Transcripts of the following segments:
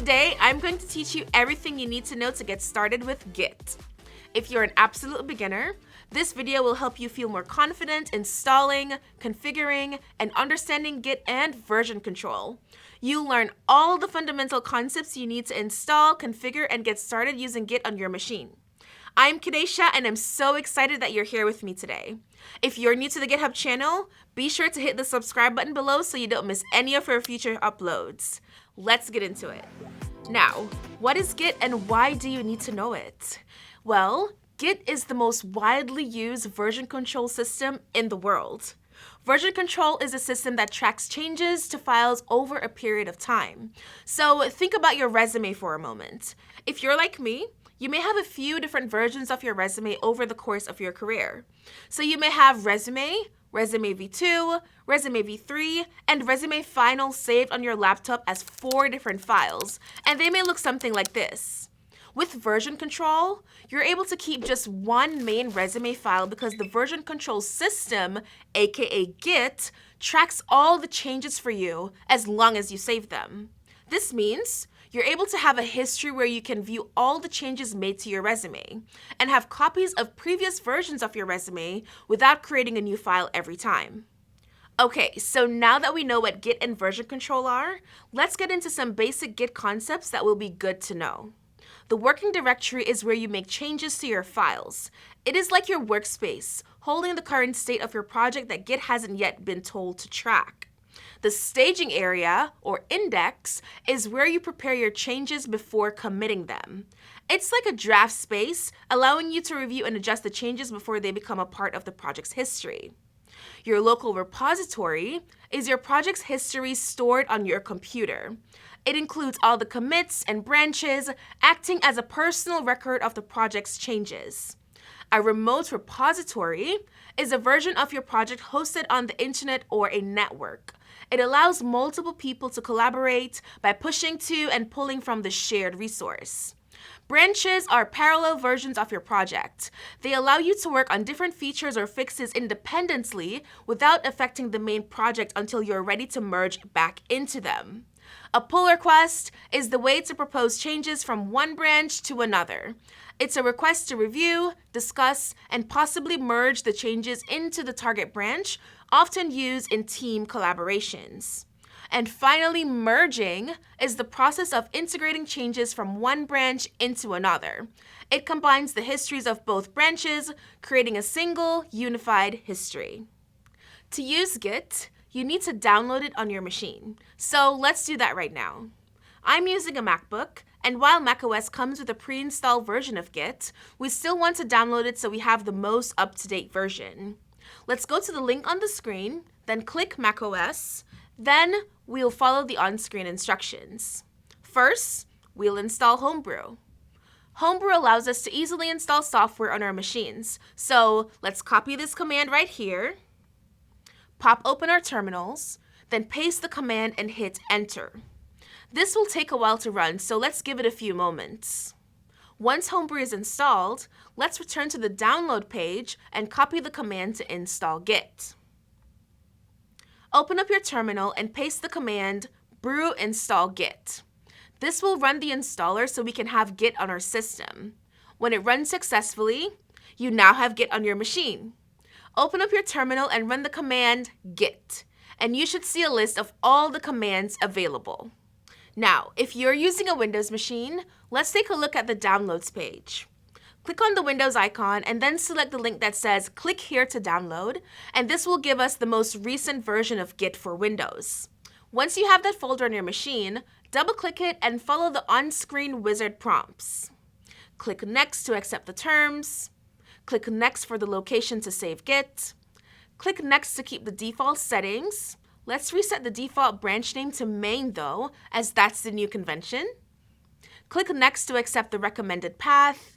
Today, I'm going to teach you everything you need to know to get started with Git. If you're an absolute beginner, this video will help you feel more confident installing, configuring, and understanding Git and version control. You'll learn all the fundamental concepts you need to install, configure, and get started using Git on your machine. I'm Kadesha, and I'm so excited that you're here with me today. If you're new to the GitHub channel, be sure to hit the subscribe button below so you don't miss any of our future uploads. Let's get into it. Now, what is Git and why do you need to know it? Well, Git is the most widely used version control system in the world. Version control is a system that tracks changes to files over a period of time. So think about your resume for a moment. If you're like me, you may have a few different versions of your resume over the course of your career. So you may have Resume, Resume V2, Resume V3, and Resume Final saved on your laptop as 4 different files, and they may look something like this. With version control, you're able to keep just one main resume file because the version control system, aka Git, tracks all the changes for you as long as you save them. This means you're able to have a history where you can view all the changes made to your resume and have copies of previous versions of your resume without creating a new file every time. Okay, so now that we know what Git and version control are, let's get into some basic Git concepts that will be good to know. The working directory is where you make changes to your files. It is like your workspace, holding the current state of your project that Git hasn't yet been told to track. The staging area, or index, is where you prepare your changes before committing them. It's like a draft space, allowing you to review and adjust the changes before they become a part of the project's history. Your local repository is your project's history stored on your computer. It includes all the commits and branches, acting as a personal record of the project's changes. A remote repository is a version of your project hosted on the internet or a network. It allows multiple people to collaborate by pushing to and pulling from the shared resource. Branches are parallel versions of your project. They allow you to work on different features or fixes independently without affecting the main project until you're ready to merge back into them. A pull request is the way to propose changes from one branch to another. It's a request to review, discuss, and possibly merge the changes into the target branch, often used in team collaborations. And finally, merging is the process of integrating changes from one branch into another. It combines the histories of both branches, creating a single, unified history. To use Git, you need to download it on your machine. So let's do that right now. I'm using a MacBook, and while macOS comes with a pre-installed version of Git, we still want to download it so we have the most up-to-date version. Let's go to the link on the screen, then click macOS, then we'll follow the on-screen instructions. First, we'll install Homebrew. Homebrew allows us to easily install software on our machines, so let's copy this command right here, pop open our terminals, then paste the command and hit enter. This will take a while to run, so let's give it a few moments. Once Homebrew is installed, let's return to the download page and copy the command to install Git. Open up your terminal and paste the command brew install git. This will run the installer so we can have Git on our system. When it runs successfully, you now have Git on your machine. Open up your terminal and run the command git, and you should see a list of all the commands available. Now, if you're using a Windows machine, let's take a look at the downloads page. Click on the Windows icon and then select the link that says click here to download, and this will give us the most recent version of Git for Windows. Once you have that folder on your machine, double-click it and follow the on-screen wizard prompts. Click Next to accept the terms. Click Next for the location to save Git. Click Next to keep the default settings. Let's reset the default branch name to main though, as that's the new convention. Click Next to accept the recommended path.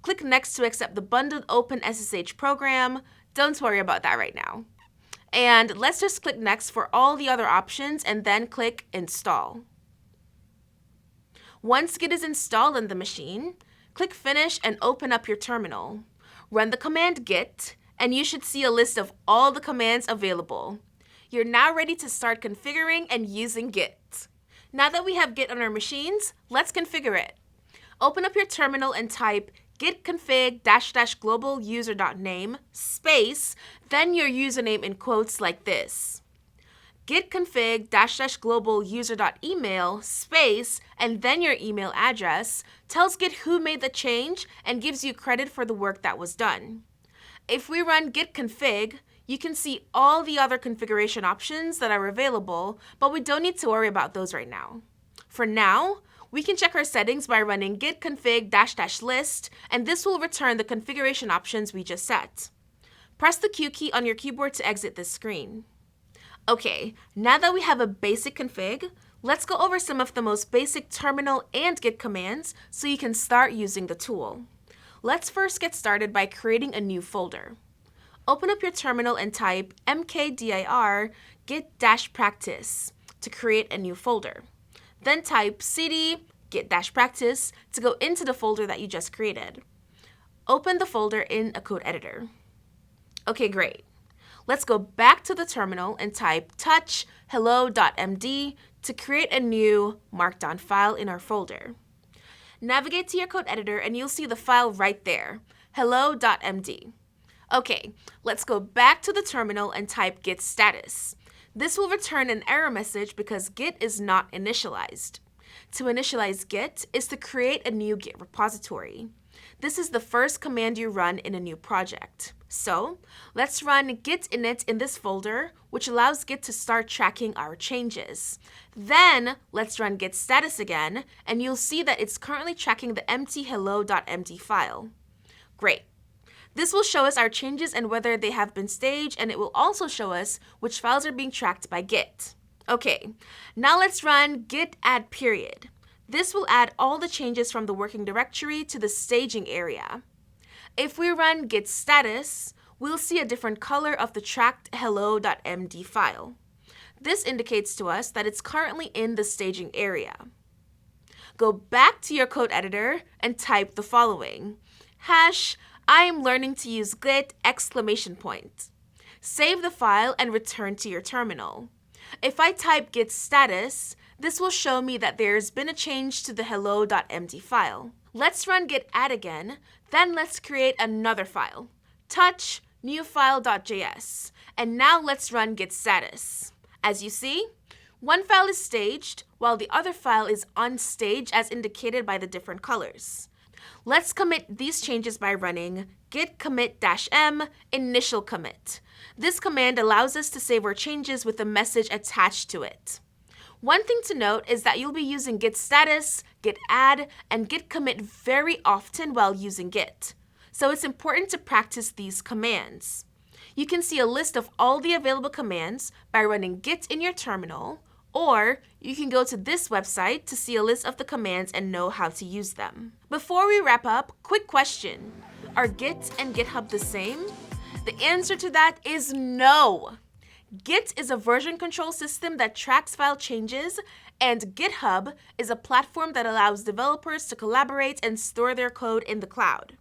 Click Next to accept the bundled open SSH program. Don't worry about that right now. And let's just click Next for all the other options and then click Install. Once Git is installed on the machine, click Finish and open up your terminal. Run the command git, and you should see a list of all the commands available. You're now ready to start configuring and using Git. Now that we have Git on our machines, let's configure it. Open up your terminal and type git config --global user.name space, then your username in quotes like this. Git config --global user.email space, and then your email address tells Git who made the change and gives you credit for the work that was done. If we run git config, you can see all the other configuration options that are available, but we don't need to worry about those right now. For now, we can check our settings by running git config --list, and this will return the configuration options we just set. Press the Q key on your keyboard to exit this screen. Okay, now that we have a basic config, let's go over some of the most basic terminal and Git commands so you can start using the tool. Let's first get started by creating a new folder. Open up your terminal and type mkdir git-practice to create a new folder. Then type cd git-practice to go into the folder that you just created. Open the folder in a code editor. Okay, great. Let's go back to the terminal and type touch hello.md to create a new markdown file in our folder. Navigate to your code editor and you'll see the file right there, hello.md. Okay, let's go back to the terminal and type git status. This will return an error message because Git is not initialized. To initialize Git is to create a new Git repository. This is the first command you run in a new project. So let's run git init in this folder, which allows Git to start tracking our changes. Then let's run git status again, and you'll see that it's currently tracking the empty hello.md file. Great. This will show us our changes and whether they have been staged, and it will also show us which files are being tracked by Git. Okay, now let's run git add period. This will add all the changes from the working directory to the staging area. If we run git status, we'll see a different color of the tracked hello.md file. This indicates to us that it's currently in the staging area. Go back to your code editor and type the following: I'm learning to use Git ! Save the file and return to your terminal. If I type git status, this will show me that there's been a change to the hello.md file. Let's run git add again, then let's create another file, touch newfile.js, and now let's run git status. As you see, one file is staged while the other file is unstaged as indicated by the different colors. Let's commit these changes by running git commit -m initial commit. This command allows us to save our changes with a message attached to it. One thing to note is that you'll be using git status, git add, and git commit very often while using Git. So it's important to practice these commands. You can see a list of all the available commands by running git in your terminal, or you can go to this website to see a list of the commands and know how to use them. Before we wrap up, quick question. Are Git and GitHub the same? The answer to that is no. Git is a version control system that tracks file changes, and GitHub is a platform that allows developers to collaborate and store their code in the cloud.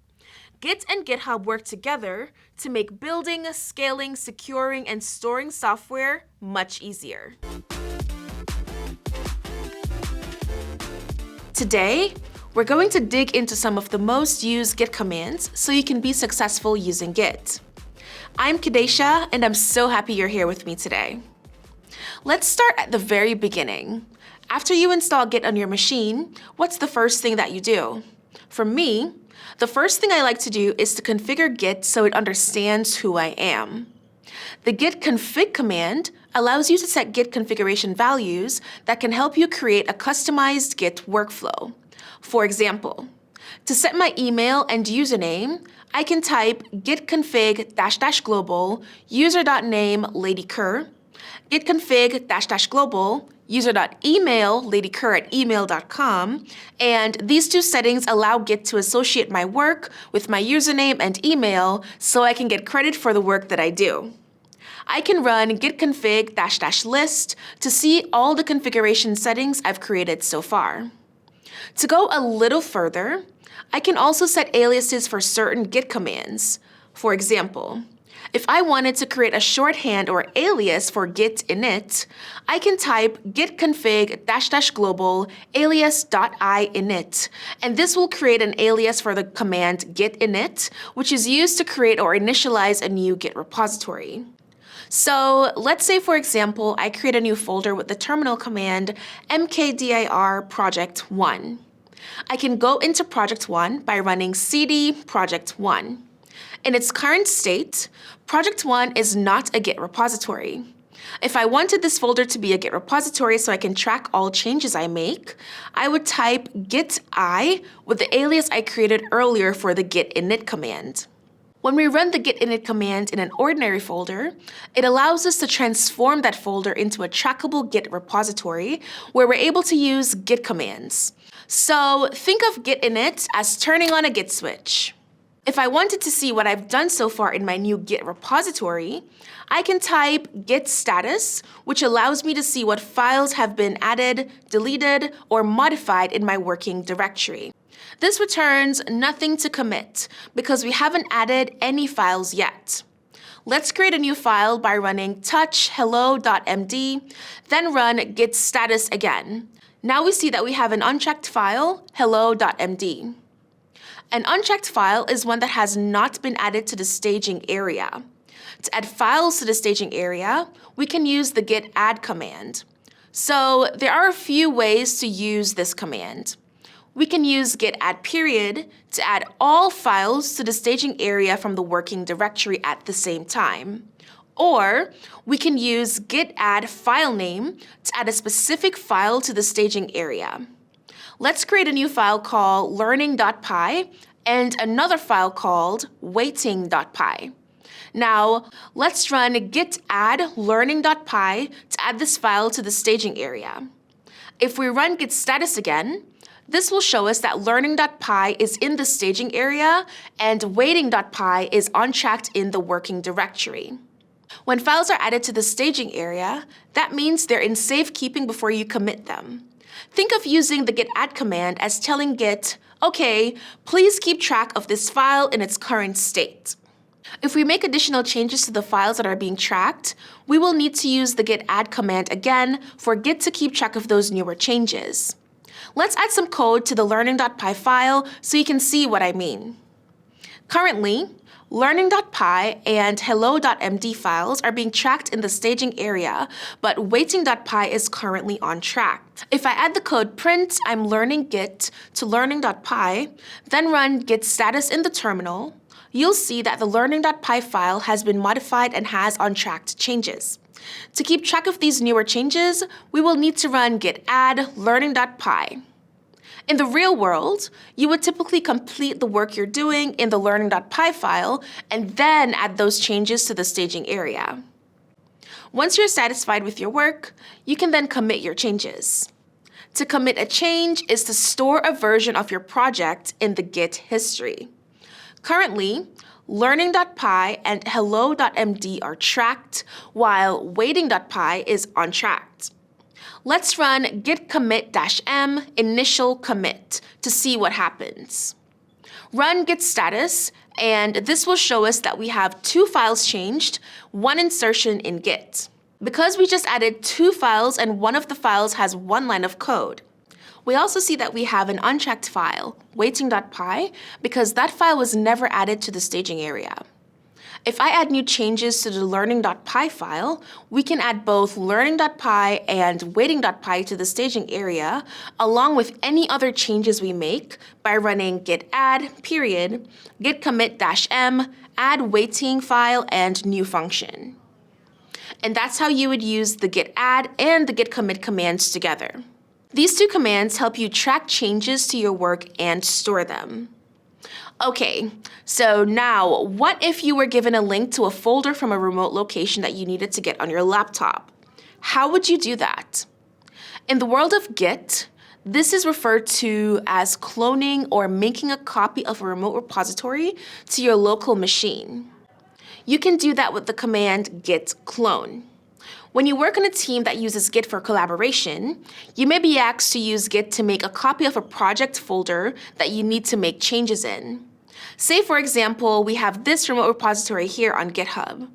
Git and GitHub work together to make building, scaling, securing, and storing software much easier. Today, we're going to dig into some of the most used Git commands so you can be successful using Git. I'm Kadesha, and I'm so happy you're here with me today. Let's start at the very beginning. After you install Git on your machine, what's the first thing that you do? For me, the first thing I like to do is to configure Git so it understands who I am. The git config command allows you to set Git configuration values that can help you create a customized Git workflow. For example, to set my email and username, I can type git config --global user.name ladyker, git config --global user.email ladyker@email.com, and these two settings allow Git to associate my work with my username and email so I can get credit for the work that I do. I can run git config --list to see all the configuration settings I've created so far. To go a little further, I can also set aliases for certain Git commands. For example, If I wanted to create a shorthand or alias for git init, I can type git config --global alias.init, and this will create an alias for the command git init, which is used to create or initialize a new Git repository. So let's say, for example, I create a new folder with the terminal command mkdir project1. I can go into project1 by running cd project1. In its current state, project1 is not a Git repository. If I wanted this folder to be a Git repository so I can track all changes I make, I would type git I with the alias I created earlier for the git init command. When we run the git init command in an ordinary folder, it allows us to transform that folder into a trackable Git repository where we're able to use Git commands. So think of git init as turning on a Git switch. If I wanted to see what I've done so far in my new Git repository, I can type git status, which allows me to see what files have been added, deleted, or modified in my working directory. This returns nothing to commit because we haven't added any files yet. Let's create a new file by running touch hello.md, then run git status again. Now we see that we have an unchecked file, hello.md. An unchecked file is one that has not been added to the staging area. To add files to the staging area, we can use the git add command. So there are a few ways to use this command. We can use git add period to add all files to the staging area from the working directory at the same time. Or we can use git add file name to add a specific file to the staging area. Let's create a new file called learning.py and another file called waiting.py. Now, let's run git add learning.py to add this file to the staging area. If we run git status again, this will show us that learning.py is in the staging area and waiting.py is untracked in the working directory. When files are added to the staging area, that means they're in safekeeping before you commit them. Think of using the git add command as telling Git, okay, please keep track of this file in its current state. If we make additional changes to the files that are being tracked, we will need to use the git add command again for Git to keep track of those newer changes. Let's add some code to the learning.py file so you can see what I mean. Currently, learning.py and hello.md files are being tracked in the staging area, but waiting.py is currently on track. If I add the code print I'm learning git to learning.py, then run git status in the terminal, you'll see that the learning.py file has been modified and has untracked changes. To keep track of these newer changes, we will need to run git add learning.py. In the real world, you would typically complete the work you're doing in the learning.py file and then add those changes to the staging area. Once you're satisfied with your work, you can then commit your changes. To commit a change is to store a version of your project in the Git history. Currently, learning.py and hello.md are tracked, while waiting.py is untracked. Let's run git commit-m initial commit to see what happens. Run git status, and this will show us that we have 2 files changed, 1 insertion in Git. Because we just added 2 files and one of the files has 1 line of code. We also see that we have an untracked file, waiting.py, because that file was never added to the staging area. If I add new changes to the learning.py file, we can add both learning.py and waiting.py to the staging area, along with any other changes we make by running git add period, git commit-m, add waiting file, and new function. And that's how you would use the git add and the git commit commands together. These 2 commands help you track changes to your work and store them. Okay, so now what if you were given a link to a folder from a remote location that you needed to get on your laptop? How would you do that? In the world of Git, this is referred to as cloning or making a copy of a remote repository to your local machine. You can do that with the command git clone. When you work on a team that uses Git for collaboration, you may be asked to use Git to make a copy of a project folder that you need to make changes in. Say, for example, we have this remote repository here on GitHub.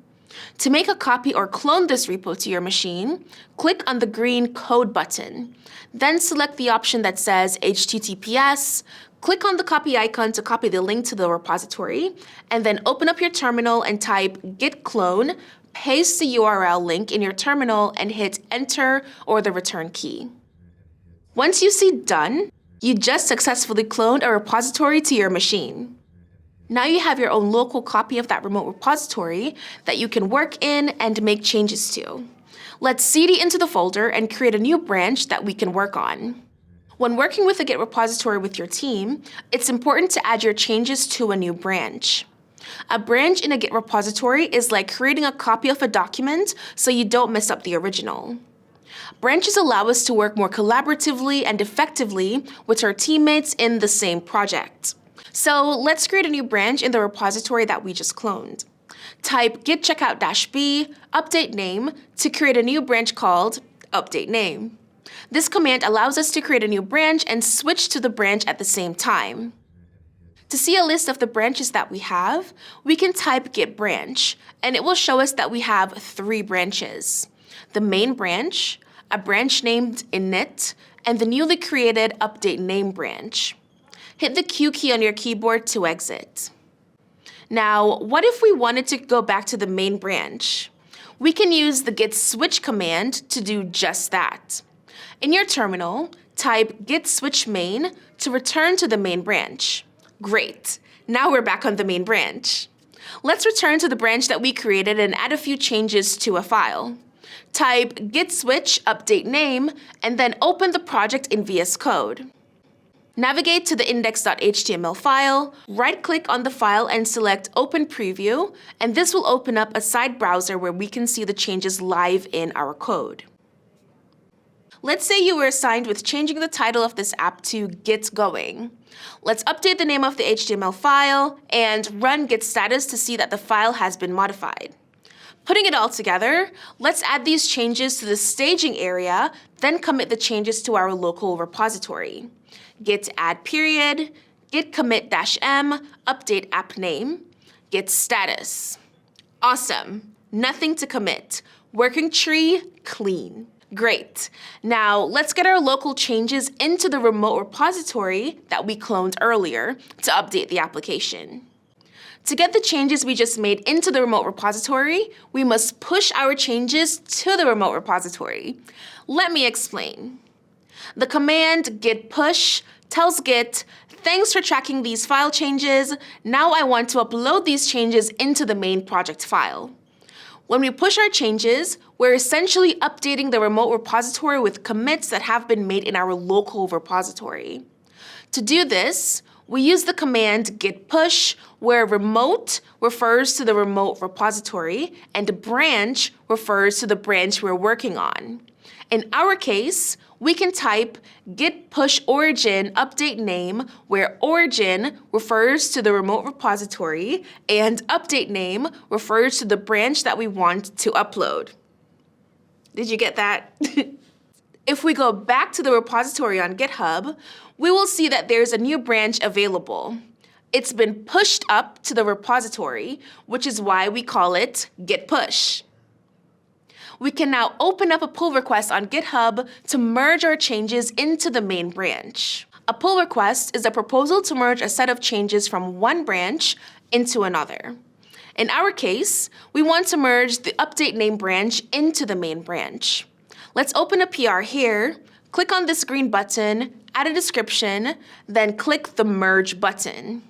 To make a copy or clone this repo to your machine, click on the green Code button. Then select the option that says HTTPS, click on the copy icon to copy the link to the repository, and then open up your terminal and type git clone, paste the URL link in your terminal, and hit Enter or the return key. Once you see Done, you just successfully cloned a repository to your machine. Now you have your own local copy of that remote repository that you can work in and make changes to. Let's cd into the folder and create a new branch that we can work on. When working with a Git repository with your team, it's important to add your changes to a new branch. A branch in a Git repository is like creating a copy of a document so you don't mess up the original. Branches allow us to work more collaboratively and effectively with our teammates in the same project. So let's create a new branch in the repository that we just cloned. Type git checkout-b update name to create a new branch called update name. This command allows us to create a new branch and switch to the branch at the same time. To see a list of the branches that we have, we can type git branch, and it will show us that we have 3 branches: the main branch, a branch named init, and the newly created update name branch. Hit the Q key on your keyboard to exit. Now, what if we wanted to go back to the main branch? We can use the git switch command to do just that. In your terminal, type git switch main to return to the main branch. Great, now we're back on the main branch. Let's return to the branch that we created and add a few changes to a file. Type git switch update name and then open the project in VS Code. Navigate to the index.html file, right-click on the file and select Open Preview, and this will open up a side browser where we can see the changes live in our code. Let's say you were assigned with changing the title of this app to Git Going. Let's update the name of the HTML file and run git status to see that the file has been modified. Putting it all together, let's add these changes to the staging area, then commit the changes to our local repository. Git add period, git commit -m, update app name, git status. Awesome, nothing to commit. Working tree, clean. Great. Now let's get our local changes into the remote repository that we cloned earlier to update the application. To get the changes we just made into the remote repository, we must push our changes to the remote repository. Let me explain. The command git push tells Git, thanks for tracking these file changes. Now I want to upload these changes into the main project file. When we push our changes, we're essentially updating the remote repository with commits that have been made in our local repository. To do this, we use the command git push, where remote refers to the remote repository and branch refers to the branch we're working on. In our case, we can type git push origin update name, where origin refers to the remote repository and update name refers to the branch that we want to upload. Did you get that? If we go back to the repository on GitHub, we will see that there's a new branch available. It's been pushed up to the repository, which is why we call it git push. We can now open up a pull request on GitHub to merge our changes into the main branch. A pull request is a proposal to merge a set of changes from one branch into another. In our case, we want to merge the update name branch into the main branch. Let's open a PR here, click on this green button, add a description, then click the merge button.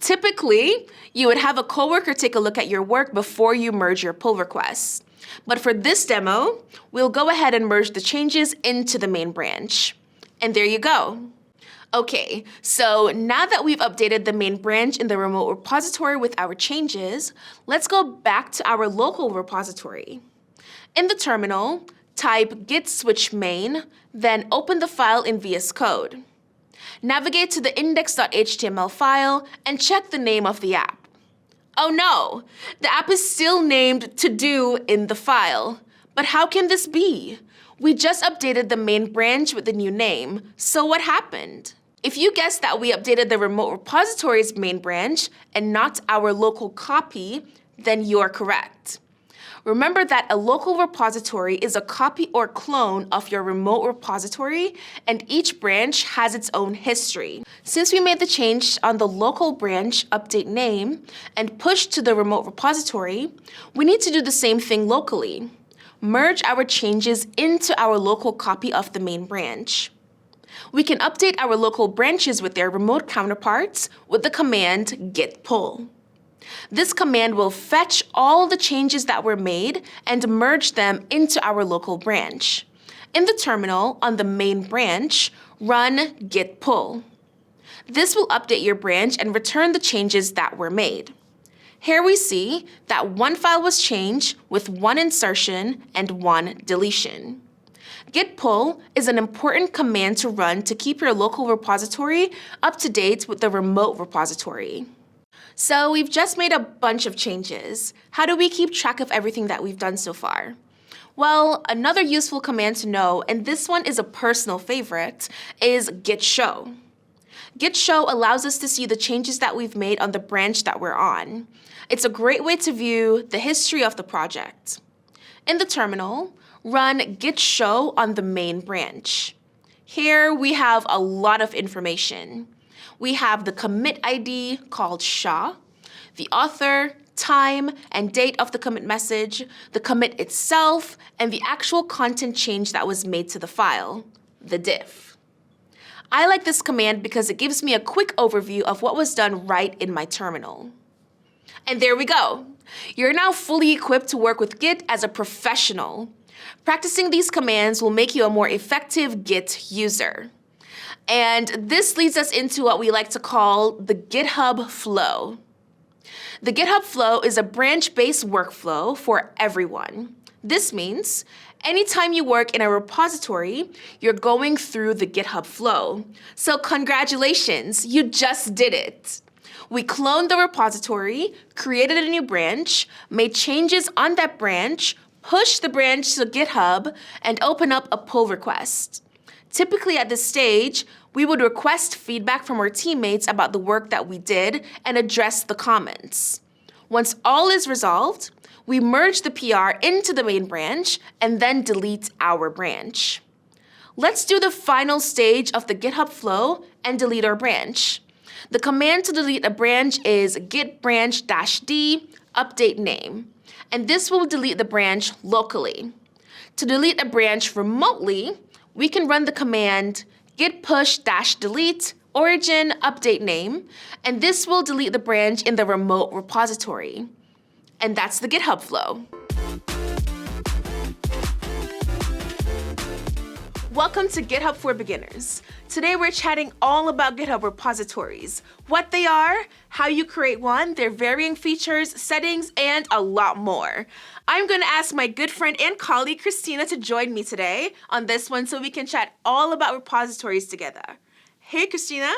Typically, you would have a coworker take a look at your work before you merge your pull requests. But for this demo, we'll go ahead and merge the changes into the main branch. And there you go. Okay, so now that we've updated the main branch in the remote repository with our changes, let's go back to our local repository. In the terminal, type git switch main, then open the file in VS Code. Navigate to the index.html file and check the name of the app. Oh no, the app is still named to do in the file. But how can this be? We just updated the main branch with the new name, so what happened? If you guessed that we updated the remote repository's main branch and not our local copy, then you're correct. Remember that a local repository is a copy or clone of your remote repository, and each branch has its own history. Since we made the change on the local branch update name and pushed to the remote repository, we need to do the same thing locally. Merge our changes into our local copy of the main branch. We can update our local branches with their remote counterparts with the command git pull. This command will fetch all the changes that were made and merge them into our local branch. In the terminal, on the main branch, run git pull. This will update your branch and return the changes that were made. Here we see that one file was changed with one insertion and one deletion. Git pull is an important command to run to keep your local repository up to date with the remote repository. So we've just made a bunch of changes. How do we keep track of everything that we've done so far? Well, another useful command to know, and this one is a personal favorite, is git show. Git show allows us to see the changes that we've made on the branch that we're on. It's a great way to view the history of the project. In the terminal, run git show on the main branch. Here we have a lot of information. We have the commit ID called SHA, the author, time, and date of the commit message, the commit itself, and the actual content change that was made to the file, the diff. I like this command because it gives me a quick overview of what was done right in my terminal. And there we go. You're now fully equipped to work with Git as a professional. Practicing these commands will make you a more effective Git user. And this leads us into what we like to call the GitHub flow. The GitHub flow is a branch-based workflow for everyone. This means anytime you work in a repository, you're going through the GitHub flow. So congratulations, you just did it. We cloned the repository, created a new branch, made changes on that branch, pushed the branch to GitHub, and open up a pull request. Typically at this stage, we would request feedback from our teammates about the work that we did and address the comments. Once all is resolved, we merge the PR into the main branch and then delete our branch. Let's do the final stage of the GitHub flow and delete our branch. The command to delete a branch is git branch-d update name, and this will delete the branch locally. To delete a branch remotely, we can run the command git push-delete origin update name, and this will delete the branch in the remote repository. And that's the GitHub flow. Welcome to GitHub for Beginners. Today we're chatting all about GitHub repositories, what they are, how you create one, their varying features, settings, and a lot more. I'm going to ask my good friend and colleague Christina to join me today on this one so we can chat all about repositories together. Hey Christina.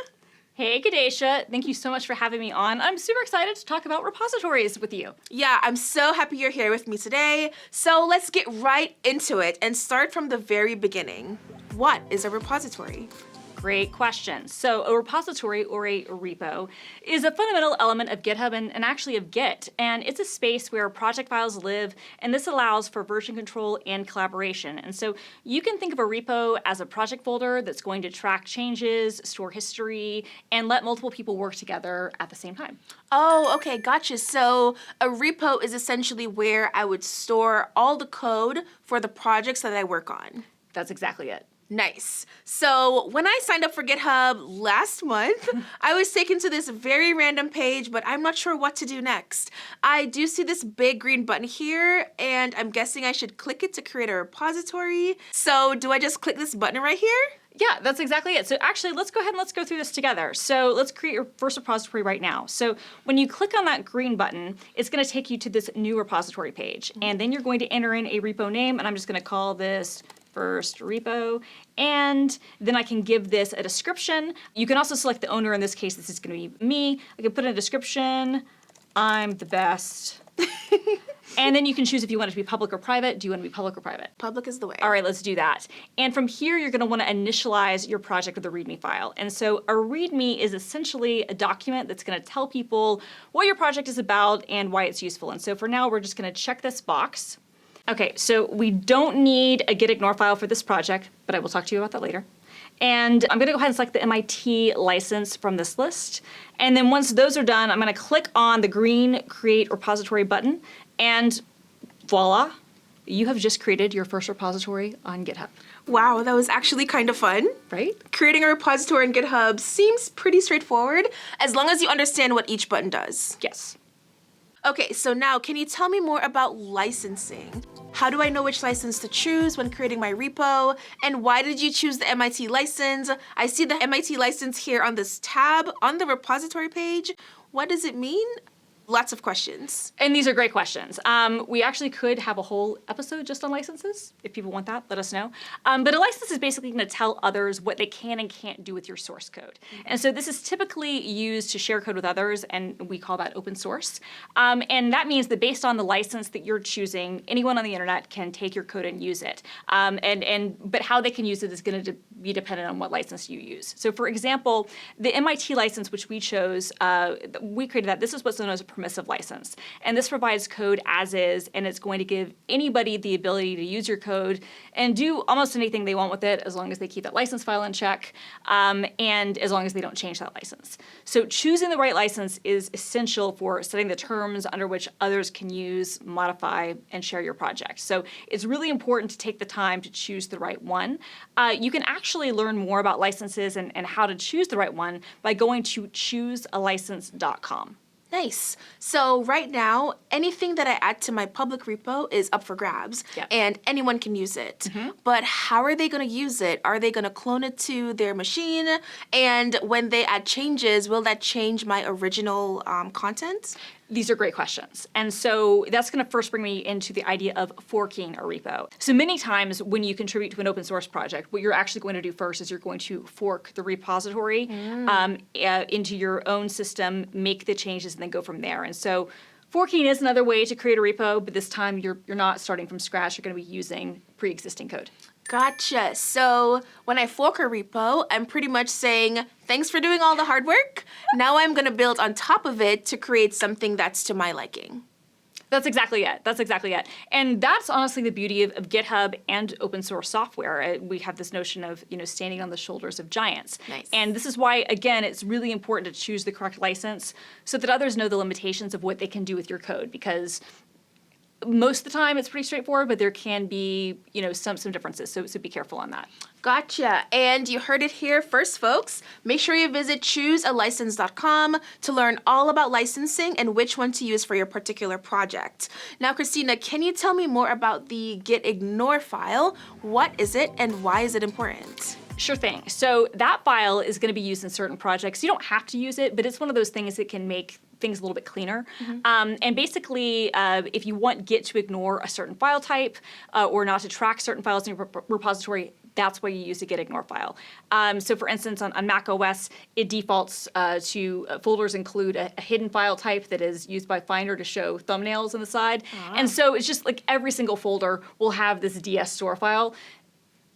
Hey Kadesha, thank you so much for having me on. I'm super excited to talk about repositories with you. Yeah, I'm so happy you're here with me today. So let's get right into it and start from the very beginning. What is a repository? Great question. So a repository, or a repo, is a fundamental element of GitHub and actually of Git. And it's a space where project files live, and this allows for version control and collaboration. And so you can think of a repo as a project folder that's going to track changes, store history, and let multiple people work together at the same time. Oh, okay, gotcha. So a repo is essentially where I would store all the code for the projects that I work on. That's exactly it. Nice. So when I signed up for GitHub last month, I was taken to this very random page, but I'm not sure what to do next. I do see this big green button here, and I'm guessing I should click it to create a repository. So do I just click this button right here? Yeah, that's exactly it. So actually, let's go ahead and let's go through this together. So let's create your first repository right now. So when you click on that green button, it's going to take you to this new repository page. And then you're going to enter in a repo name, and I'm just going to call this first repo, and then I can give this a description. You can also select the owner. In this case, this is going to be me. I can put in a description. I'm the best. And then you can choose if you want it to be public or private. Do you want to be public or private? Public is the way. All right, let's do that. And from here, you're going to want to initialize your project with a README file. And so a README is essentially a document that's going to tell people what your project is about and why it's useful. And so for now, we're just going to check this box. Okay, so we don't need a gitignore file for this project, but I will talk to you about that later. And I'm gonna go ahead and select the MIT license from this list. And then once those are done, I'm gonna click on the green Create Repository button, and voila, you have just created your first repository on GitHub. Wow, that was actually kind of fun. Right? Creating a repository in GitHub seems pretty straightforward, as long as you understand what each button does. Yes. Okay, so now can you tell me more about licensing? How do I know which license to choose when creating my repo? And why did you choose the MIT license? I see the MIT license here on this tab on the repository page. What does it mean? Lots of questions. And these are great questions. We actually could have a whole episode just on licenses. If people want that, let us know. But a license is basically going to tell others what they can and can't do with your source code. And so this is typically used to share code with others, and we call that open source. And that means that based on the license that you're choosing, anyone on the internet can take your code and use it. But how they can use it is going to be dependent on what license you use. So for example, the MIT license, which we chose, we created that. This is what's known as a permissive license. And this provides code as is, and it's going to give anybody the ability to use your code and do almost anything they want with it as long as they keep that license file in check, and as long as they don't change that license. So choosing the right license is essential for setting the terms under which others can use, modify, and share your project. So it's really important to take the time to choose the right one. You can actually learn more about licenses and how to choose the right one by going to choosealicense.com. Nice. So right now, anything that I add to my public repo is up for grabs, and anyone can use it. But how are they going to use it? Are they going to clone it to their machine? And when they add changes, will that change my original content? These are great questions. And so that's going to first bring me into the idea of forking a repo. So many times when you contribute to an open source project, what you're actually going to do first is you're going to fork the repository into your own system, make the changes, and then go from there. And so forking is another way to create a repo, but this time you're not starting from scratch. You're going to be using pre-existing code. Gotcha. So when I fork a repo, I'm pretty much saying, thanks for doing all the hard work. Now I'm going to build on top of it to create something that's to my liking. That's exactly it. That's exactly it. And that's honestly the beauty of GitHub and open source software. We have this notion of, standing on the shoulders of giants. Nice. And this is why, again, it's really important to choose the correct license so that others know the limitations of what they can do with your code, because most of the time it's pretty straightforward, but there can be, some differences. So be careful on that. Gotcha. And you heard it here first, folks. Make sure you visit choosealicense.com to learn all about licensing and which one to use for your particular project. Now, Christina, can you tell me more about the gitignore file? What is it and why is it important? Sure thing. So that file is going to be used in certain projects. You don't have to use it, but it's one of those things that can make things a little bit cleaner. And basically, if you want Git to ignore a certain file type or not to track certain files in your repository, that's why you use a gitignore file. So for instance, on Mac OS, it defaults to folders include a hidden file type that is used by Finder to show thumbnails on the side. And so it's just like every single folder will have this DS store file.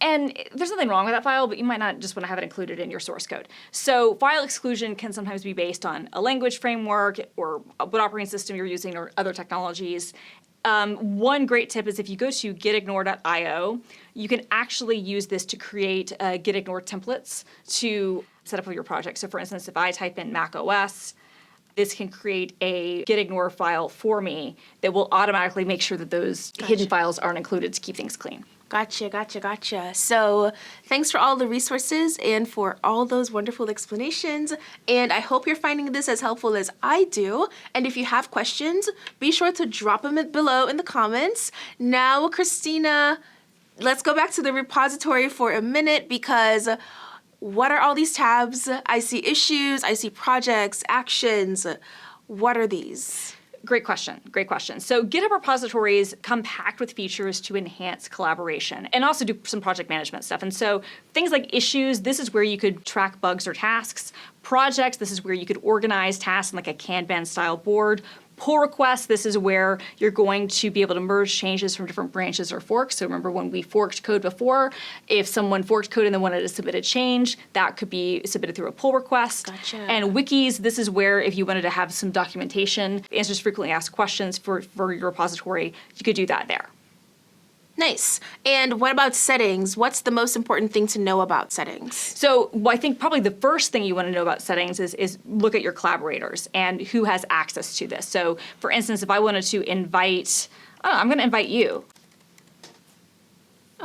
And there's nothing wrong with that file, but you might not just want to have it included in your source code. So file exclusion can sometimes be based on a language framework or what operating system you're using or other technologies. One great tip is if you go to gitignore.io, you can actually use this to create gitignore templates to set up with your project. So for instance, if I type in Mac OS, this can create a gitignore file for me that will automatically make sure that those hidden files aren't included to keep things clean. Gotcha. So thanks for all the resources and for all those wonderful explanations. And I hope you're finding this as helpful as I do. And if you have questions, be sure to drop them below in the comments. Now, Christina, let's go back to the repository for a minute, because what are all these tabs? I see issues, I see projects, actions. What are these? Great question. So GitHub repositories come packed with features to enhance collaboration and also do some project management stuff. And so things like issues, this is where you could track bugs or tasks. Projects, this is where you could organize tasks in like a Kanban style board. Pull requests, this is where you're going to be able to merge changes from different branches or forks. So remember when we forked code before, if someone forked code and then wanted to submit a change, that could be submitted through a pull request. Gotcha. And wikis, this is where if you wanted to have some documentation, answers frequently asked questions for your repository, you could do that there. Nice. And what about settings? What's the most important thing to know about settings? So I think probably the first thing you want to know about settings is look at your collaborators and who has access to this. So for instance, if I wanted to invite, I'm going to invite you.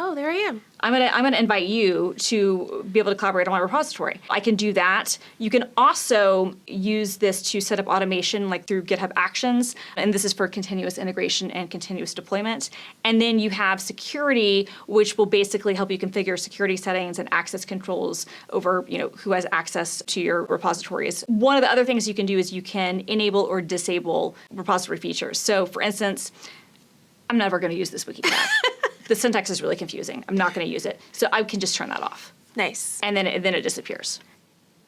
Oh, there I am. I'm gonna invite you to be able to collaborate on my repository. I can do that. You can also use this to set up automation like through GitHub Actions, and this is for continuous integration and continuous deployment. And then you have security, which will basically help you configure security settings and access controls over who has access to your repositories. One of the other things you can do is you can enable or disable repository features. So for instance, I'm never gonna use this wiki tag. The syntax is really confusing. I'm not going to use it. So I can just turn that off. Nice. And then it disappears.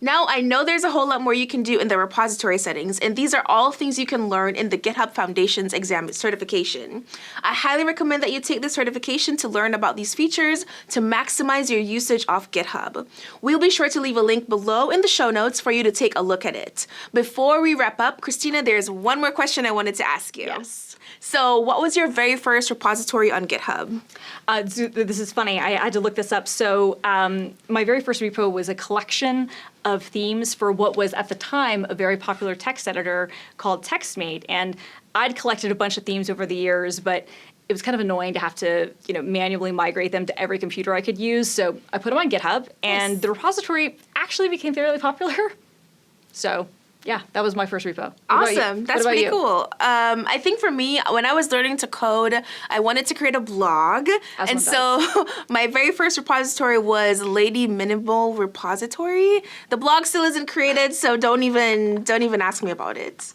Now, I know there's a whole lot more you can do in the repository settings, and these are all things you can learn in the GitHub Foundations exam certification. I highly recommend that you take this certification to learn about these features to maximize your usage of GitHub. We'll be sure to leave a link below in the show notes for you to take a look at it. Before we wrap up, Christina, there's one more question I wanted to ask you. Yes. So what was your very first repository on GitHub? This is funny. I had to look this up. So my very first repo was a collection of themes for what was at the time a very popular text editor called TextMate. And I'd collected a bunch of themes over the years, but it was kind of annoying to have to manually migrate them to every computer I could use. So I put them on GitHub, and Nice. the repository actually became fairly popular. So yeah, that was my first repo. Awesome. That's pretty cool. I think for me, when I was learning to code, I wanted to create a blog. As and one so my very first repository was Lady Minimal Repository. The blog still isn't created, so don't even ask me about it.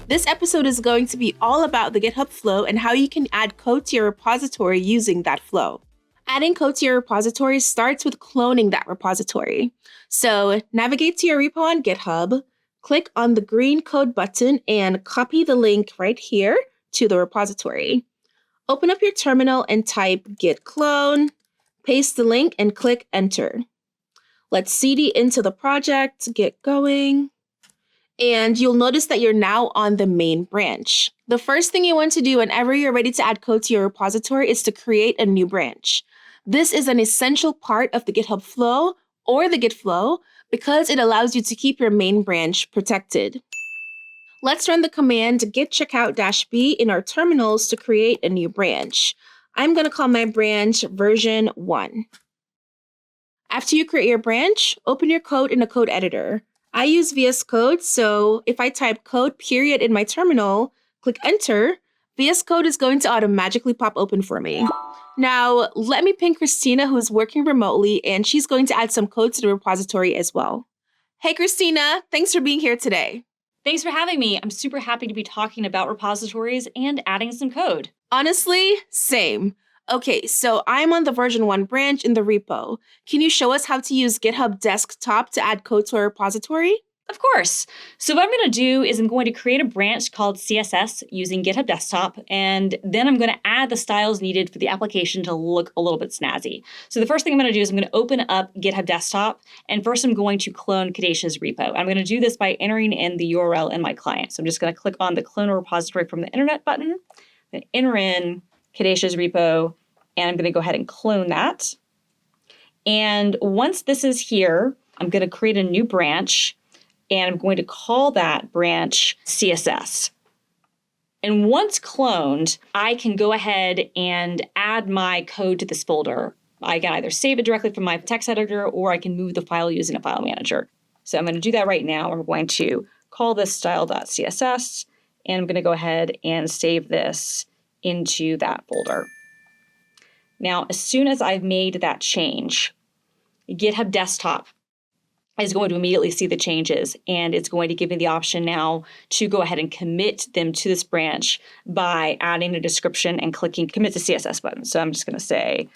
This episode is going to be all about the GitHub flow and how you can add code to your repository using that flow. Adding code to your repository starts with cloning that repository. So navigate to your repo on GitHub, click on the green code button, and copy the link right here to the repository. Open up your terminal and type git clone, paste the link, and click enter. Let's cd into the project, get going. And you'll notice that you're now on the main branch. The first thing you want to do whenever you're ready to add code to your repository is to create a new branch. This is an essential part of the GitHub flow or the Git flow because it allows you to keep your main branch protected. Let's run the command git checkout-b in our terminals to create a new branch. I'm going to call my branch version 1. After you create your branch, open your code in a code editor. I use VS Code, so if I type code period in my terminal, click enter, VS Code is going to automatically pop open for me. Now, let me ping Christina, who's working remotely, and she's going to add some code to the repository as well. Hey, Christina, thanks for being here today. Thanks for having me. I'm super happy to be talking about repositories and adding some code. Honestly, same. Okay, so I'm on the version 1 branch in the repo. Can you show us how to use GitHub Desktop to add code to a repository? Of course. So what I'm going to do is I'm going to create a branch called CSS using GitHub Desktop, and then I'm going to add the styles needed for the application to look a little bit snazzy. So the first thing I'm going to do is I'm going to open up GitHub Desktop, and first I'm going to clone Kadesha's repo. I'm going to do this by entering in the URL in my client. So I'm just going to click on the clone a repository from the internet button, then enter in Kadesha's repo, and I'm going to go ahead and clone that. And once this is here, I'm going to create a new branch, and I'm going to call that branch CSS. And once cloned, I can go ahead and add my code to this folder. I can either save it directly from my text editor, or I can move the file using a file manager. So I'm going to do that right now. I'm going to call this style.css, and I'm going to go ahead and save this into that folder. Now, as soon as I've made that change, GitHub Desktop is going to immediately see the changes, and it's going to give me the option now to go ahead and commit them to this branch by adding a description and clicking commit to CSS button. So I'm just going to say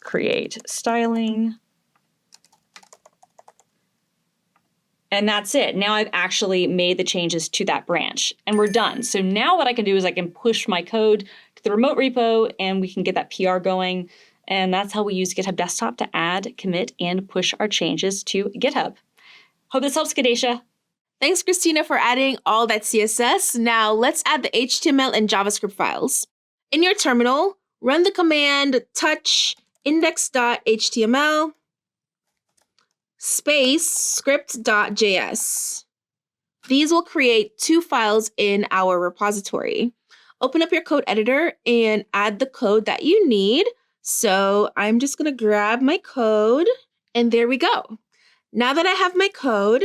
create styling. And And that's it. Now I've actually made the changes to that branch and we're done. So now what I can do is I can push my code to the remote repo and we can get that PR going. And that's how we use GitHub Desktop to add, commit, and push our changes to GitHub. Hope this helps, Kadesha. Thanks, Christina, for adding all that CSS. Now let's add the HTML and JavaScript files. In your terminal, run the command touch index.html space script.js. These will create 2 files in our repository. Open up your code editor and add the code that you need. So I'm just going to grab my code, and there we go. Now that I have my code,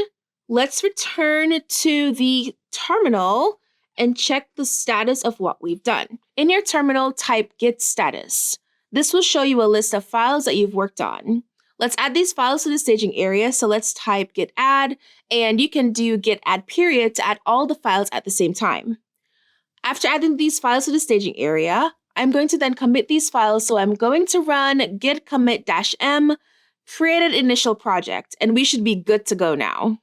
let's return to the terminal and check the status of what we've done. In your terminal, type git status. This will show you a list of files that you've worked on. Let's add these files to the staging area. So let's type git add, and you can do git add period to add all the files at the same time. After adding these files to the staging area, I'm going to then commit these files. So I'm going to run git commit -m, create an initial project, and we should be good to go now.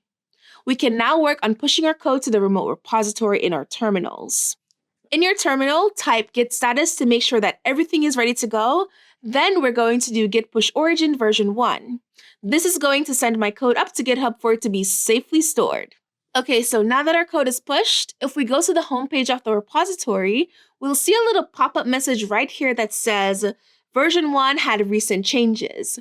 We can now work on pushing our code to the remote repository in our terminals. In your terminal, type git status to make sure that everything is ready to go. Then we're going to do git push origin version 1. This is going to send my code up to GitHub for it to be safely stored. Okay, so now that our code is pushed, if we go to the homepage of the repository, we'll see a little pop-up message right here that says, version 1 had recent changes.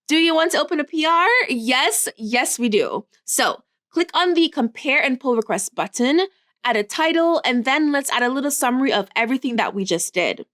Do you want to open a PR? Yes, we do. So click on the compare and pull request button, add a title, and then let's add a little summary of everything that we just did.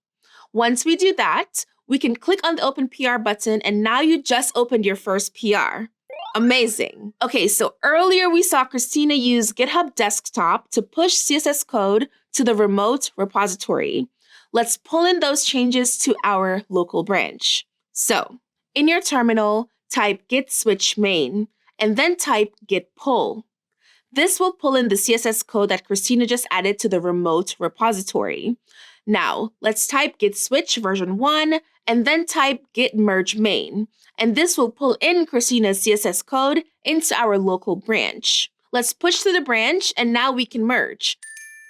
Once we do that, we can click on the open PR button, and now you just opened your first PR. Amazing. Okay, so earlier we saw Christina use GitHub Desktop to push CSS code to the remote repository. Let's pull in those changes to our local branch. So in your terminal, type git switch main, and then type git pull. This will pull in the CSS code that Christina just added to the remote repository. Now, let's type git switch version 1, and then type git merge main. And this will pull in Christina's CSS code into our local branch. Let's push to the branch, and now we can merge.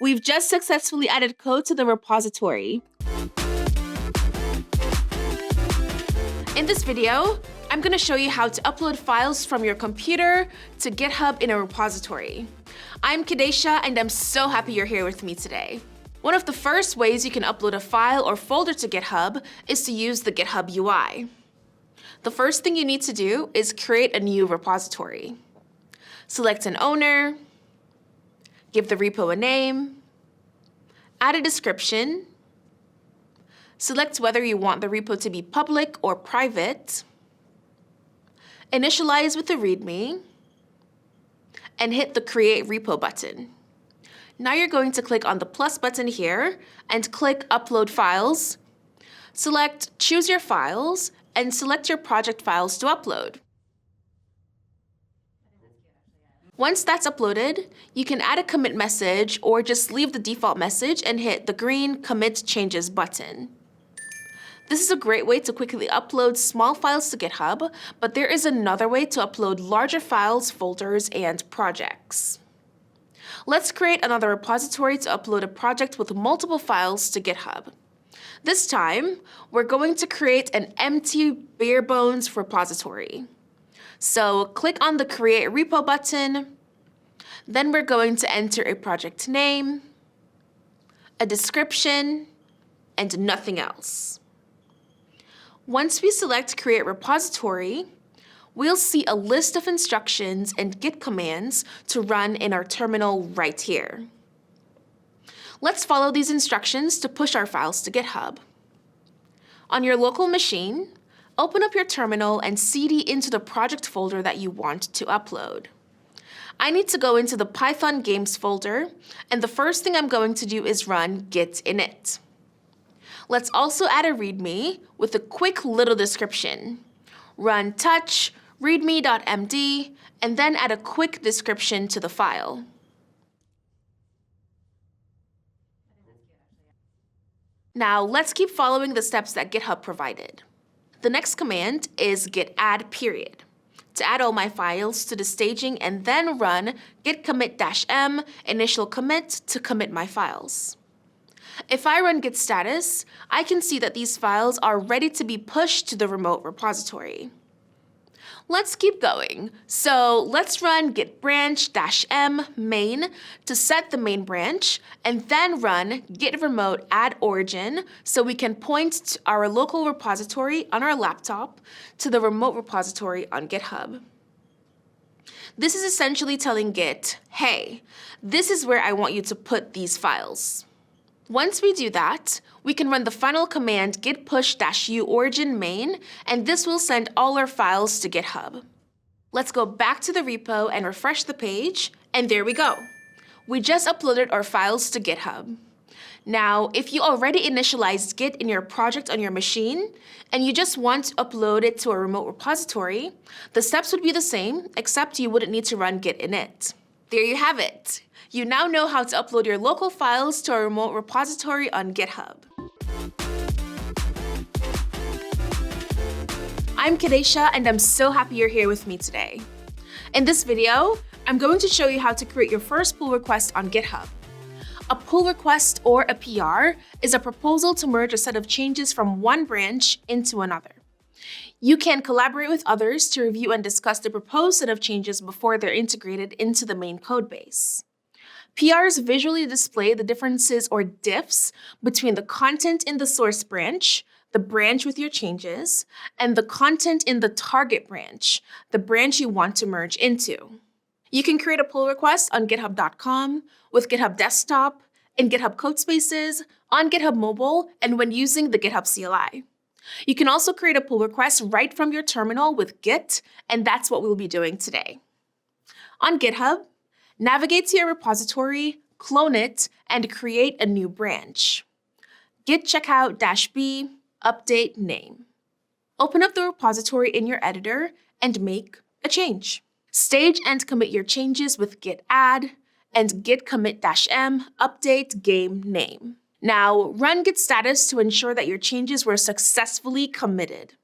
We've just successfully added code to the repository. In this video, I'm going to show you how to upload files from your computer to GitHub in a repository. I'm Kadesha, and I'm so happy you're here with me today. One of the first ways you can upload a file or folder to GitHub is to use the GitHub UI. The first thing you need to do is create a new repository. Select an owner, give the repo a name, add a description, select whether you want the repo to be public or private, initialize with the README, and hit the Create Repo button. Now you're going to click on the plus button here and click Upload Files. Select Choose Your Files and select your project files to upload. Once that's uploaded, you can add a commit message or just leave the default message and hit the green Commit Changes button. This is a great way to quickly upload small files to GitHub, but there is another way to upload larger files, folders, and projects. Let's create another repository to upload a project with multiple files to GitHub. This time, we're going to create an empty bare bones repository. So click on the Create Repo button. Then we're going to enter a project name, a description, and nothing else. Once we select Create Repository, we'll see a list of instructions and Git commands to run in our terminal right here. Let's follow these instructions to push our files to GitHub. On your local machine, open up your terminal and cd into the project folder that you want to upload. I need to go into the Python games folder, and the first thing I'm going to do is run git init. Let's also add a README with a quick little description. Run touch readme.md, and then add a quick description to the file. Now let's keep following the steps that GitHub provided. The next command is git add period. to add all my files to the staging and then run git commit-m initial commit to commit my files. If I run git status, I can see that these files are ready to be pushed to the remote repository. Let's keep going. So let's run git branch-m main to set the main branch, and then run git remote add origin so we can point to our local repository on our laptop to the remote repository on GitHub. This is essentially telling Git, hey, this is where I want you to put these files. Once we do that, we can run the final command git push-u origin main, and this will send all our files to GitHub. Let's go back to the repo and refresh the page, and there we go. We just uploaded our files to GitHub. Now, if you already initialized Git in your project on your machine, and you just want to upload it to a remote repository, the steps would be the same, except you wouldn't need to run Git init. There you have it. You now know how to upload your local files to a remote repository on GitHub. I'm Kadesha, and I'm so happy you're here with me today. In this video, I'm going to show you how to create your first pull request on GitHub. A pull request, or a PR, is a proposal to merge a set of changes from one branch into another. You can collaborate with others to review and discuss the proposed set of changes before they're integrated into the main codebase. PRs visually display the differences or diffs between the content in the source branch, the branch with your changes, and the content in the target branch, the branch you want to merge into. You can create a pull request on github.com, with GitHub Desktop, in GitHub Codespaces, on GitHub Mobile, and when using the GitHub CLI. You can also create a pull request right from your terminal with Git, and that's what we'll be doing today. On GitHub, navigate to your repository, clone it, and create a new branch. Git checkout-b, update name. Open up the repository in your editor and make a change. Stage and commit your changes with git add and git commit-m, update game name. Now, run git status to ensure that your changes were successfully committed.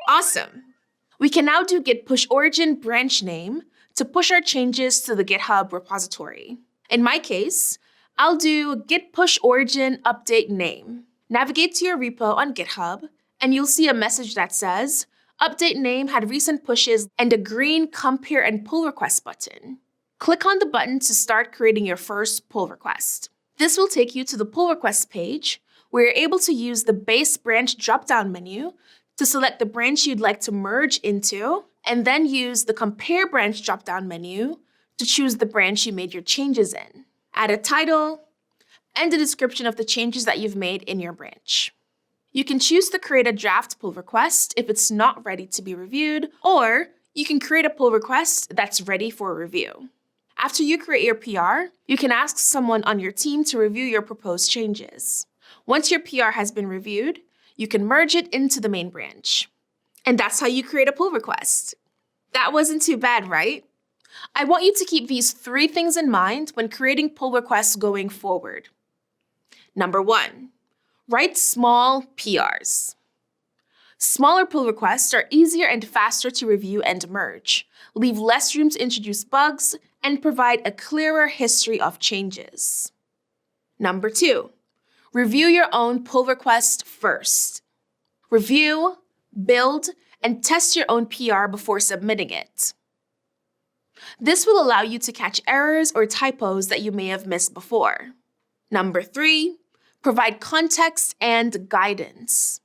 Awesome! We can now do git push origin branch name to push our changes to the GitHub repository. In my case, I'll do git push origin update name. Navigate to your repo on GitHub, and you'll see a message that says, update name had recent pushes and a green compare and pull request button. Click on the button to start creating your first pull request. This will take you to the pull request page, where you're able to use the base branch drop-down menu to select the branch you'd like to merge into, and then use the compare branch drop-down menu to choose the branch you made your changes in. Add a title and a description of the changes that you've made in your branch. You can choose to create a draft pull request if it's not ready to be reviewed, or you can create a pull request that's ready for review. After you create your PR, you can ask someone on your team to review your proposed changes. Once your PR has been reviewed, you can merge it into the main branch. And that's how you create a pull request. That wasn't too bad, right? I want you to keep these 3 things in mind when creating pull requests going forward. Number 1, write small PRs. Smaller pull requests are easier and faster to review and merge, leave less room to introduce bugs, and provide a clearer history of changes. Number 2, review your own pull request first. Review, build, and test your own PR before submitting it. This will allow you to catch errors or typos that you may have missed before. Number 3, provide context and guidance.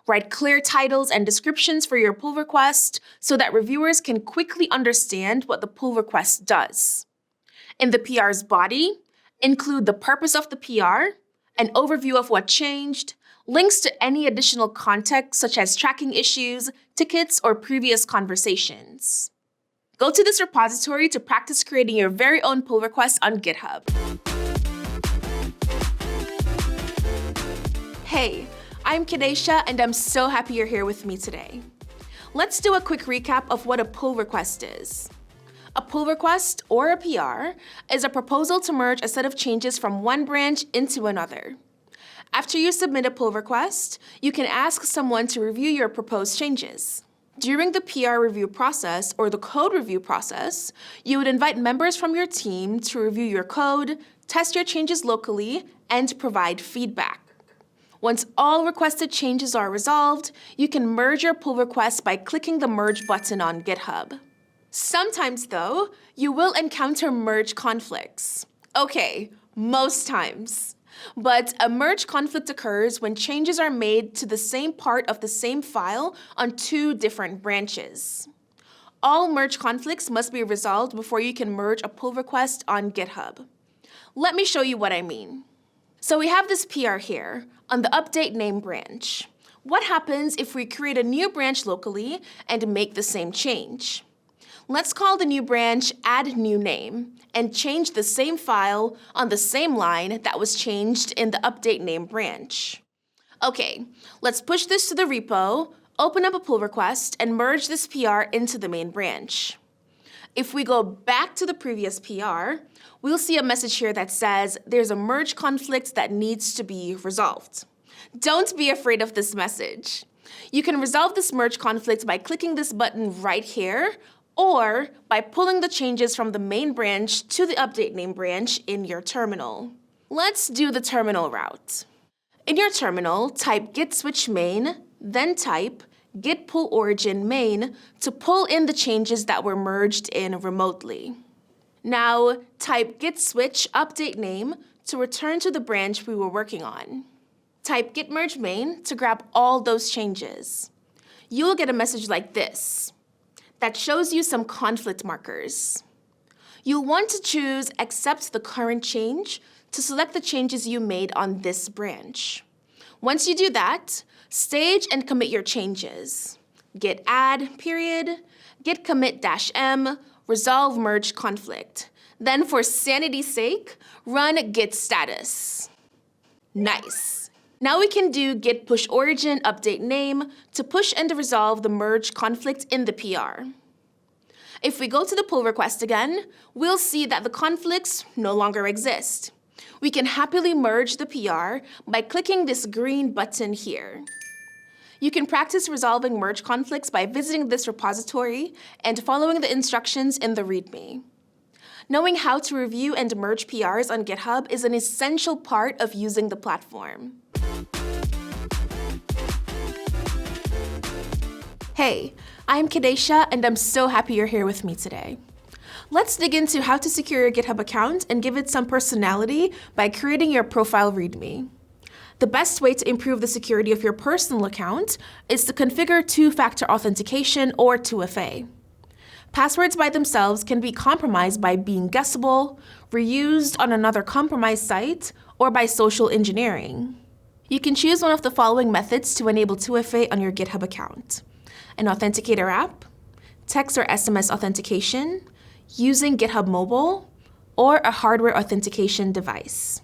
Write clear titles and descriptions for your pull request so that reviewers can quickly understand what the pull request does. In the PR's body, include the purpose of the PR, an overview of what changed, links to any additional context such as tracking issues, tickets, or previous conversations. Go to this repository to practice creating your very own pull request on GitHub. Hey, I'm Kadesha, and I'm so happy you're here with me today. Let's do a quick recap of what a pull request is. A pull request, or a PR, is a proposal to merge a set of changes from one branch into another. After you submit a pull request, you can ask someone to review your proposed changes. During the PR review process or the code review process, you would invite members from your team to review your code, test your changes locally, and provide feedback. Once all requested changes are resolved, you can merge your pull request by clicking the Merge button on GitHub. Sometimes, though, you will encounter merge conflicts. Okay, most times. But a merge conflict occurs when changes are made to the same part of the same file on two different branches. All merge conflicts must be resolved before you can merge a pull request on GitHub. Let me show you what I mean. So we have this PR here on the update name branch. What happens if we create a new branch locally and make the same change? Let's call the new branch add new name and change the same file on the same line that was changed in the update name branch. Okay, let's push this to the repo, open up a pull request, and merge this PR into the main branch. If we go back to the previous PR, we'll see a message here that says there's a merge conflict that needs to be resolved. Don't be afraid of this message. You can resolve this merge conflict by clicking this button right here, or by pulling the changes from the main branch to the update name branch in your terminal. Let's do the terminal route. In your terminal, type git switch main, then type git pull origin main to pull in the changes that were merged in remotely. Now, type git switch update name to return to the branch we were working on. Type git merge main to grab all those changes. You'll get a message like this that shows you some conflict markers. You'll want to choose Accept the current change to select the changes you made on this branch. Once you do that, stage and commit your changes. Git add period, git commit -m, resolve merge conflict. Then for sanity's sake, run git status. Nice. Now we can do git push origin update name to push and resolve the merge conflict in the PR. If we go to the pull request again, we'll see that the conflicts no longer exist. We can happily merge the PR by clicking this green button here. You can practice resolving merge conflicts by visiting this repository and following the instructions in the README. Knowing how to review and merge PRs on GitHub is an essential part of using the platform. Hey, I'm Kadesha, and I'm so happy you're here with me today. Let's dig into how to secure your GitHub account and give it some personality by creating your profile README. The best way to improve the security of your personal account is to configure two-factor authentication or 2FA. Passwords by themselves can be compromised by being guessable, reused on another compromised site, or by social engineering. You can choose one of the following methods to enable 2FA on your GitHub account: an authenticator app, text or SMS authentication, using GitHub Mobile, or a hardware authentication device.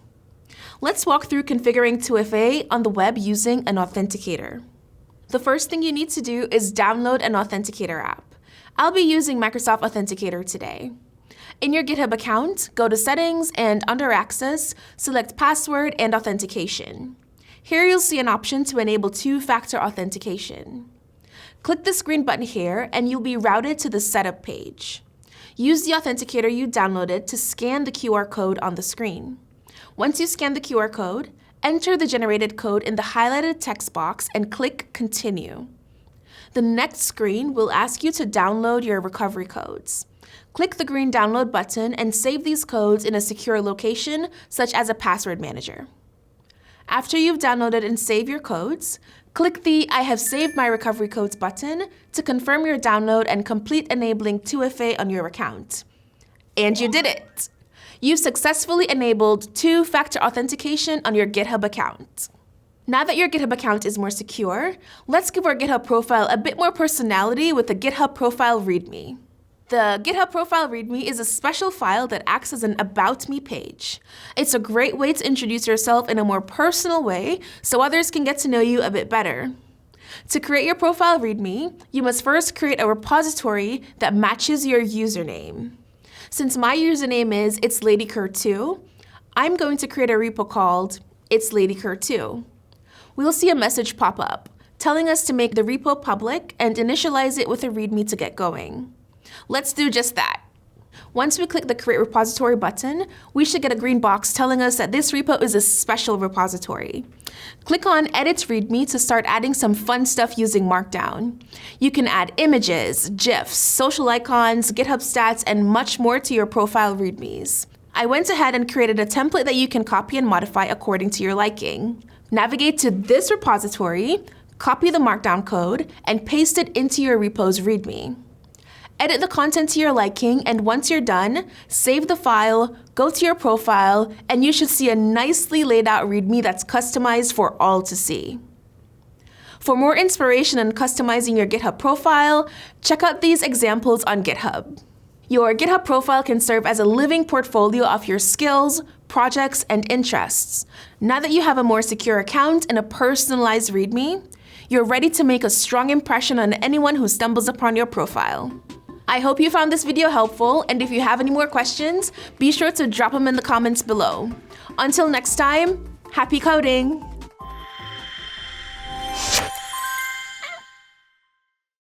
Let's walk through configuring 2FA on the web using an authenticator. The first thing you need to do is download an authenticator app. I'll be using Microsoft Authenticator today. In your GitHub account, go to Settings and under Access, select Password and Authentication. Here you'll see an option to enable two-factor authentication. Click this green button here and you'll be routed to the Setup page. Use the authenticator you downloaded to scan the QR code on the screen. Once you scan the QR code, enter the generated code in the highlighted text box and click Continue. The next screen will ask you to download your recovery codes. Click the green download button and save these codes in a secure location, such as a password manager. After you've downloaded and saved your codes, click the I have saved my recovery codes button to confirm your download and complete enabling 2FA on your account. And you did it! You've successfully enabled two-factor authentication on your GitHub account. Now that your GitHub account is more secure, let's give our GitHub profile a bit more personality with the GitHub Profile README. The GitHub Profile README is a special file that acts as an About Me page. It's a great way to introduce yourself in a more personal way so others can get to know you a bit better. To create your profile README, you must first create a repository that matches your username. Since my username is it'sladyker2, I'm going to create a repo called it'sladyker2. We'll see a message pop up telling us to make the repo public and initialize it with a README to get going. Let's do just that. Once we click the Create Repository button, we should get a green box telling us that this repo is a special repository. Click on Edit README to start adding some fun stuff using Markdown. You can add images, GIFs, social icons, GitHub stats, and much more to your profile READMEs. I went ahead and created a template that you can copy and modify according to your liking. Navigate to this repository, copy the Markdown code, and paste it into your repo's README. Edit the content to your liking, and once you're done, save the file, go to your profile, and you should see a nicely laid out README that's customized for all to see. For more inspiration on customizing your GitHub profile, check out these examples on GitHub. Your GitHub profile can serve as a living portfolio of your skills, projects, and interests. Now that you have a more secure account and a personalized README, you're ready to make a strong impression on anyone who stumbles upon your profile. I hope you found this video helpful, and if you have any more questions, be sure to drop them in the comments below. Until next time, happy coding!